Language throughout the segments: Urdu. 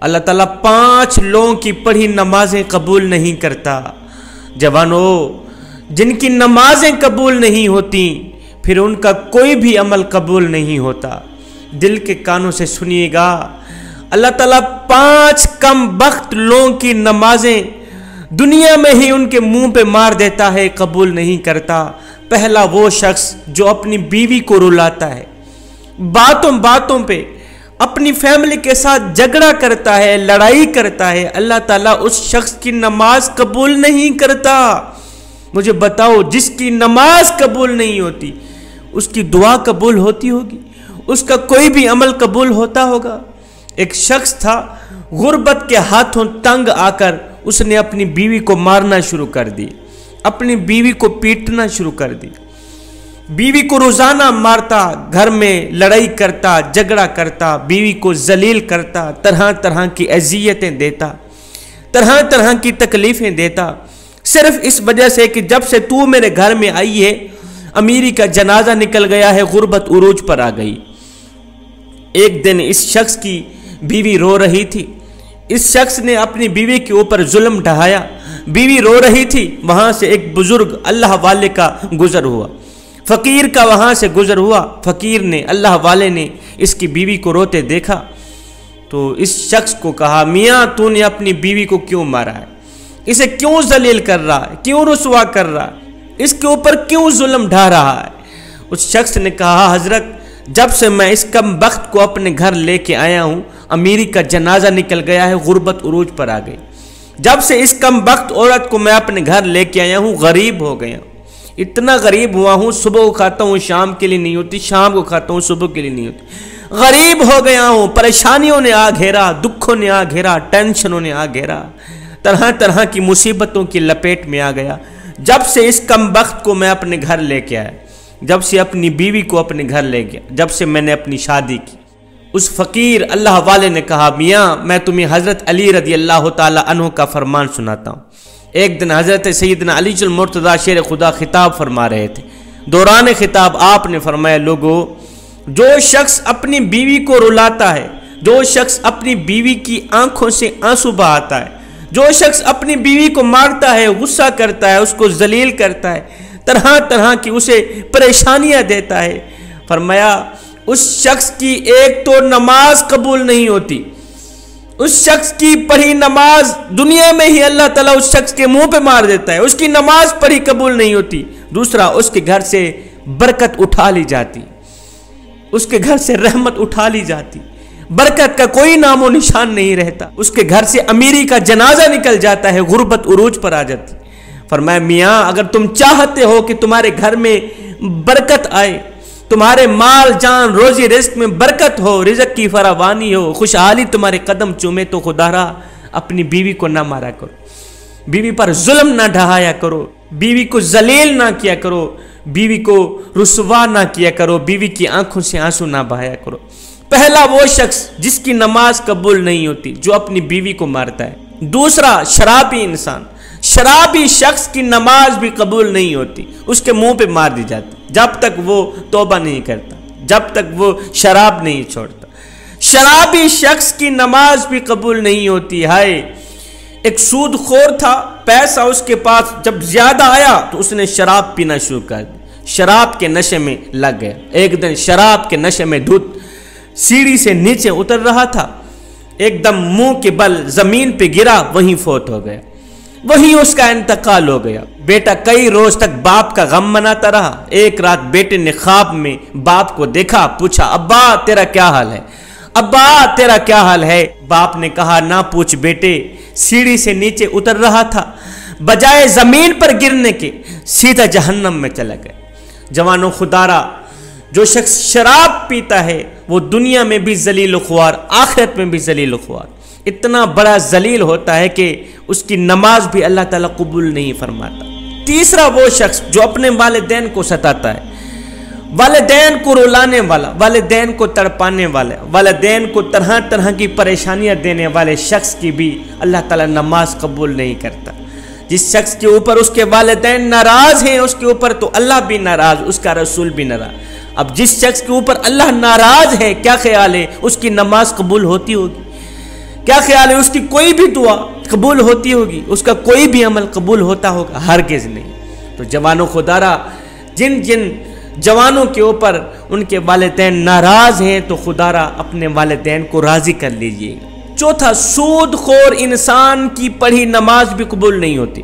اللہ تعالیٰ 5 لوگوں کی پڑھی نمازیں قبول نہیں کرتا۔ جوانوں، جن کی نمازیں قبول نہیں ہوتی پھر ان کا کوئی بھی عمل قبول نہیں ہوتا۔ دل کے کانوں سے سنیے گا، اللہ تعالیٰ 5 کم بخت لوگوں کی نمازیں دنیا میں ہی ان کے منہ پہ مار دیتا ہے، قبول نہیں کرتا۔ پہلا وہ شخص جو اپنی بیوی کو رلاتا ہے، باتوں پہ اپنی فیملی کے ساتھ جھگڑا کرتا ہے، لڑائی کرتا ہے، اللہ تعالیٰ اس شخص کی نماز قبول نہیں کرتا۔ مجھے بتاؤ، جس کی نماز قبول نہیں ہوتی اس کی دعا قبول ہوتی ہوگی؟ اس کا کوئی بھی عمل قبول ہوتا ہوگا؟ ایک شخص تھا، غربت کے ہاتھوں تنگ آ کر اس نے اپنی بیوی کو مارنا شروع کر دی، اپنی بیوی کو پیٹنا شروع کر دی، بیوی کو روزانہ مارتا، گھر میں لڑائی کرتا، جھگڑا کرتا، بیوی کو ذلیل کرتا، طرح طرح کی اذیتیں دیتا، طرح طرح کی تکلیفیں دیتا، صرف اس وجہ سے کہ جب سے تو میرے گھر میں آئی ہے امیری کا جنازہ نکل گیا ہے، غربت عروج پر آ گئی۔ ایک دن اس شخص کی بیوی رو رہی تھی، اس شخص نے اپنی بیوی کے اوپر ظلم ڈھایا، بیوی رو رہی تھی، وہاں سے ایک بزرگ اللہ والے کا گزر ہوا، فقیر کا وہاں سے گزر ہوا، فقیر نے، اللہ والے نے اس کی بیوی کو روتے دیکھا تو اس شخص کو کہا، میاں تو نے اپنی بیوی کو کیوں مارا ہے؟ اسے کیوں ذلیل کر رہا ہے؟ کیوں رسوا کر رہا ہے؟ اس کے اوپر کیوں ظلم ڈھا رہا ہے؟ اس شخص نے کہا، حضرت جب سے میں اس کم بخت کو اپنے گھر لے کے آیا ہوں، امیری کا جنازہ نکل گیا ہے، غربت عروج پر آ گئی، جب سے اس کم بخت عورت کو میں اپنے گھر لے کے آیا ہوں غریب ہو گیا ہوں، اتنا غریب ہوا ہوں، صبح کو کھاتا ہوں شام کے لیے نہیں ہوتی، شام کو کھاتا ہوں صبح کے لیے نہیں ہوتی، غریب ہو گیا ہوں، پریشانیوں نے آ گھیرا، دکھوں نے آ گھیرا، ٹینشنوں نے آ گھیرا، طرح طرح کی مصیبتوں کی لپیٹ میں آ گیا، جب سے اس کم بخت کو میں اپنے گھر لے کے آیا، جب سے اپنی بیوی کو اپنے گھر لے گیا، جب سے میں نے اپنی شادی کی۔ اس فقیر اللہ والے نے کہا، میاں میں تمہیں حضرت علی رضی اللہ تعالی عنہ کا فرمان سناتا ہوں۔ ایک دن حضرت سیدنا علی المرتضیٰ شیر خدا خطاب فرما رہے تھے، دوران خطاب آپ نے فرمایا، لوگو جو شخص اپنی بیوی کو رلاتا ہے، جو شخص اپنی بیوی کی آنکھوں سے آنسو بہاتا ہے، جو شخص اپنی بیوی کو مارتا ہے، غصہ کرتا ہے، اس کو ذلیل کرتا ہے، طرح طرح کی اسے پریشانیاں دیتا ہے، فرمایا اس شخص کی ایک تو نماز قبول نہیں ہوتی، اس شخص کی پڑھی نماز دنیا میں ہی اللہ تعالیٰ اس شخص کے منہ پہ مار دیتا ہے، اس کی نماز پڑھی قبول نہیں ہوتی، دوسرا اس کے گھر سے برکت اٹھا لی جاتی، اس کے گھر سے رحمت اٹھا لی جاتی، برکت کا کوئی نام و نشان نہیں رہتا، اس کے گھر سے امیری کا جنازہ نکل جاتا ہے، غربت عروج پر آ جاتی۔ فرمایا، میاں اگر تم چاہتے ہو کہ تمہارے گھر میں برکت آئے، تمہارے مال جان روزی رزق میں برکت ہو، رزق کی فراوانی ہو، خوشحالی تمہارے قدم چومے، تو خدا را اپنی بیوی کو نہ مارا کرو، بیوی پر ظلم نہ ڈھایا کرو، بیوی کو ذلیل نہ کیا کرو، بیوی کو رسوا نہ کیا کرو، بیوی کی آنکھوں سے آنسو نہ بہایا کرو۔ پہلا وہ شخص جس کی نماز قبول نہیں ہوتی، جو اپنی بیوی کو مارتا ہے۔ دوسرا شرابی انسان، شرابی شخص کی نماز بھی قبول نہیں ہوتی، اس کے منہ پہ مار دی جاتی جب تک وہ توبہ نہیں کرتا، جب تک وہ شراب نہیں چھوڑتا۔ شرابی شخص کی نماز بھی قبول نہیں ہوتی۔ ہائے، ایک سود خور تھا، پیسہ اس کے پاس جب زیادہ آیا تو اس نے شراب پینا شروع کر دی، شراب کے نشے میں لگ گیا۔ ایک دن شراب کے نشے میں دھت سیڑھی سے نیچے اتر رہا تھا، ایک دم منہ کے بل زمین پہ گرا، وہیں فوت ہو گیا، وہیں اس کا انتقال ہو گیا۔ بیٹا کئی روز تک باپ کا غم مناتا رہا۔ ایک رات بیٹے نے خواب میں باپ کو دیکھا، پوچھا، ابا تیرا کیا حال ہے؟ ابا تیرا کیا حال ہے؟ باپ نے کہا، نہ پوچھ بیٹے، سیڑھی سے نیچے اتر رہا تھا، بجائے زمین پر گرنے کے سیدھا جہنم میں چلا گیا۔ جوانوں، خدارا جو شخص شراب پیتا ہے وہ دنیا میں بھی ذلیل و خوار، آخرت میں بھی ذلیل و خوار، اتنا بڑا ذلیل ہوتا ہے کہ اس کی نماز بھی اللہ تعالیٰ قبول نہیں فرماتا۔ تیسرا وہ شخص جو اپنے والدین کو ستاتا ہے، والدین کو رلانے والا، والدین کو تڑپانے والا، والدین کو طرح طرح کی پریشانیاں دینے والے شخص کی بھی اللہ تعالیٰ نماز قبول نہیں کرتا۔ جس شخص کے اوپر اس کے والدین ناراض ہیں، اس کے اوپر تو اللہ بھی ناراض، اس کا رسول بھی ناراض۔ اب جس شخص کے اوپر اللہ ناراض ہے، کیا خیال ہے اس کی نماز قبول ہوتی ہوگی؟ کیا خیال ہے اس کی کوئی بھی دعا قبول ہوتی ہوگی؟ اس کا کوئی بھی عمل قبول ہوتا ہوگا؟ ہرگز نہیں۔ تو جوانوں خدارا، جن جن جوانوں کے اوپر ان کے والدین ناراض ہیں تو خدارا اپنے والدین کو راضی کر لیجئے۔ چوتھا، سود خور انسان کی پڑھی نماز بھی قبول نہیں ہوتی۔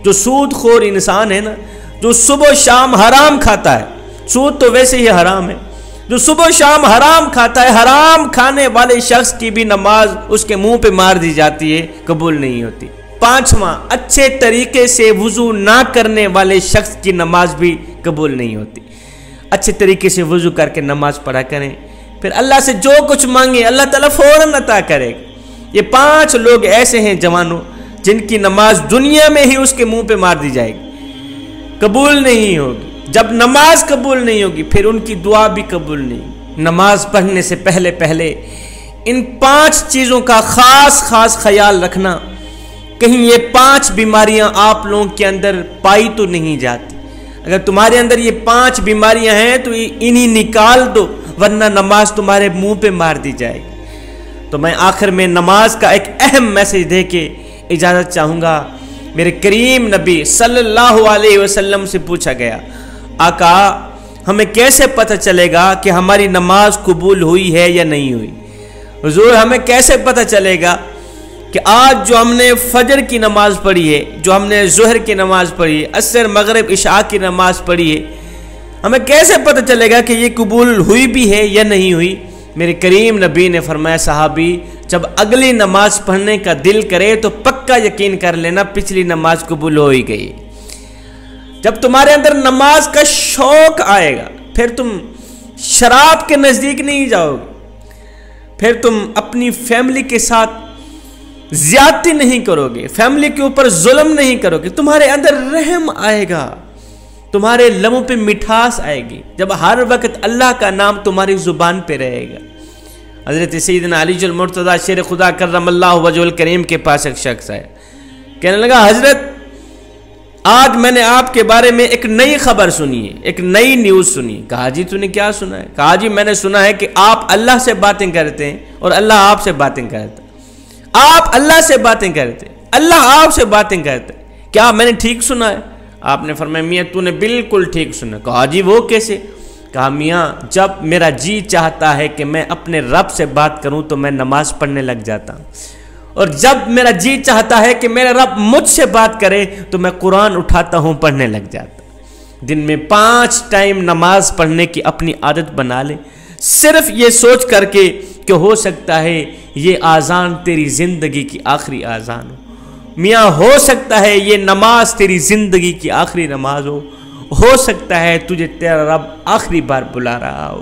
جو سود خور انسان ہے نا، جو صبح و شام حرام کھاتا ہے، سود تو ویسے ہی حرام ہے، جو صبح و شام حرام کھاتا ہے، حرام کھانے والے شخص کی بھی نماز اس کے منہ پہ مار دی جاتی ہے، قبول نہیں ہوتی۔ پانچواں، اچھے طریقے سے وضو نہ کرنے والے شخص کی نماز بھی قبول نہیں ہوتی۔ اچھے طریقے سے وضو کر کے نماز پڑھا کریں، پھر اللہ سے جو کچھ مانگے اللہ تعالیٰ فوراً عطا کرے گا۔ یہ 5 لوگ ایسے ہیں جوانوں جن کی نماز دنیا میں ہی اس کے منہ پہ مار دی جائے گی، قبول نہیں ہوگی۔ جب نماز قبول نہیں ہوگی پھر ان کی دعا بھی قبول نہیں۔ نماز پڑھنے سے پہلے ان 5 چیزوں کا خاص خیال رکھنا، کہیں یہ 5 بیماریاں آپ لوگوں کے اندر پائی تو نہیں جاتی۔ اگر تمہارے اندر یہ 5 بیماریاں ہیں تو انہی نکال دو، ورنہ نماز تمہارے منہ پہ مار دی جائے گی۔ تو میں آخر میں نماز کا ایک اہم میسج دے کے اجازت چاہوں گا۔ میرے کریم نبی صلی اللہ علیہ وسلم سے پوچھا گیا، آقا ہمیں کیسے پتہ چلے گا کہ ہماری نماز قبول ہوئی ہے یا نہیں ہوئی؟ حضور ہمیں کیسے پتہ چلے گا کہ آج جو ہم نے فجر کی نماز پڑھی ہے، جو ہم نے ظہر کی نماز پڑھی ہے، عصر مغرب عشاء کی نماز پڑھی ہے، ہمیں کیسے پتہ چلے گا کہ یہ قبول ہوئی بھی ہے یا نہیں ہوئی؟ میرے کریم نبی نے فرمایا، صحابی جب اگلی نماز پڑھنے کا دل کرے تو پکا یقین کر لینا پچھلی نماز قبول ہو ہی گئی۔ جب تمہارے اندر نماز کا شوق آئے گا پھر تم شراب کے نزدیک نہیں جاؤ گے، پھر تم اپنی فیملی کے ساتھ زیادتی نہیں کرو گے، فیملی کے اوپر ظلم نہیں کرو گے، تمہارے اندر رحم آئے گا، تمہارے لبوں پہ مٹھاس آئے گی جب ہر وقت اللہ کا نام تمہاری زبان پہ رہے گا۔ حضرت سیدنا علی المرتضیٰ شیر خدا کرم اللہ وجہ الکریم کے پاس ایک شخص آیا، کہنے لگا، حضرت آج میں نے آپ کے بارے میں ایک نئی خبر سنی ہے، ایک نئی نیوز سنی ہے۔ کہا جی تو نے کیا سنا ہے؟ کہا جی میں نے سنا ہے کہ آپ اللہ سے باتیں کرتے ہیں اور اللہ آپ سے باتیں کرتا ہے۔ آپ اللہ سے باتیں کرتے ہیں، اللہ آپ سے باتیں کرتے ہیں، کیا میں نے ٹھیک سنا ہے؟ آپ نے فرمایا، میاں تو نے بالکل ٹھیک سنا۔ کہا جی وہ کیسے؟ کہا میاں جب میرا جی چاہتا ہے کہ میں اپنے رب سے بات کروں تو میں نماز پڑھنے لگ جاتا ہوں، اور جب میرا جی چاہتا ہے کہ میرا رب مجھ سے بات کرے تو میں قرآن اٹھاتا ہوں پڑھنے لگ جاتا ہوں۔ دن میں 5 ٹائم نماز پڑھنے کی اپنی عادت بنا لے، صرف یہ سوچ کر کے کہ ہو سکتا ہے یہ آذان تیری زندگی کی آخری آذان ہو، میاں ہو سکتا ہے یہ نماز تیری زندگی کی آخری نماز ہو سکتا ہے تجھے تیرا رب آخری بار بلا رہا ہو۔